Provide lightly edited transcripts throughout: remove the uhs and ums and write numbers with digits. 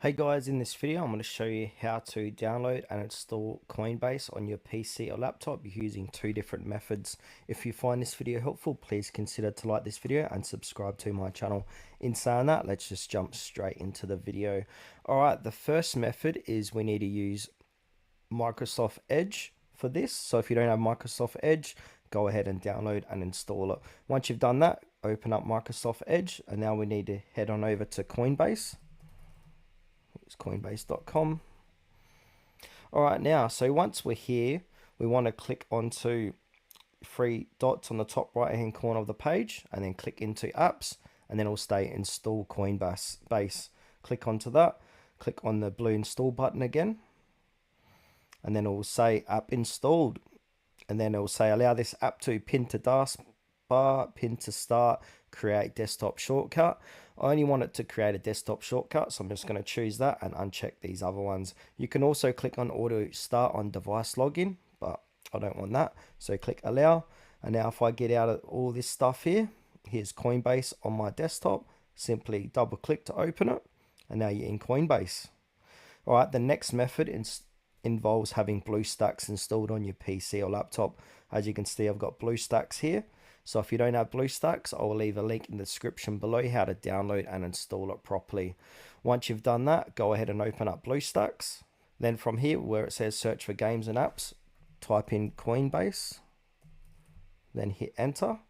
Hey guys, in this video I'm going to show you how to download and install Coinbase on your PC or laptop using two different methods. If you find this video helpful, please consider to like this video and subscribe to my channel. In saying that, let's just jump straight into the video. Alright, the first method is we need to use Microsoft Edge for this. So if you don't have Microsoft Edge, go ahead and download and install it. Once you've done that, open up Microsoft Edge, and now we need to head on over to Coinbase. It's coinbase.com. All right, now, so once we're here, we want to click onto three dots on the top right hand corner of the page and then click into apps, and then it'll say install Coinbase. Click onto that, click on the blue install button again, and then it will say app installed, and then it will say allow this app to pin to taskbar, pin to start, create desktop shortcut. I only want it to create a desktop shortcut, so I'm just going to choose that and uncheck these other ones. You can also click on auto start on device login, but I don't want that, so click allow. And now if I get out of all this stuff here, here's Coinbase on my desktop. Simply double click to open it, and now you're in Coinbase. All right, the next method involves having BlueStacks installed on your PC or laptop. As you can see, I've got BlueStacks here. So if you don't have BlueStacks, I will leave a link in the description below how to download and install it properly. Once you've done that, go ahead and open up BlueStacks. Then from here, where it says search for games and apps, type in Coinbase, then hit enter.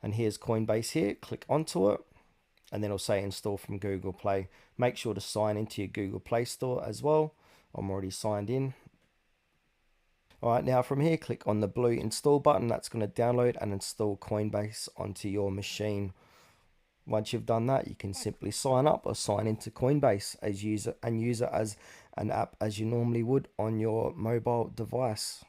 And here's Coinbase here, click onto it, and then it'll say install from Google Play. Make sure to sign into your Google Play Store as well. I'm already signed in. Alright, now from here, click on the blue install button. That's going to download and install Coinbase onto your machine. Once you've done that, you can simply sign up or sign into Coinbase as user and use it as an app as you normally would on your mobile device.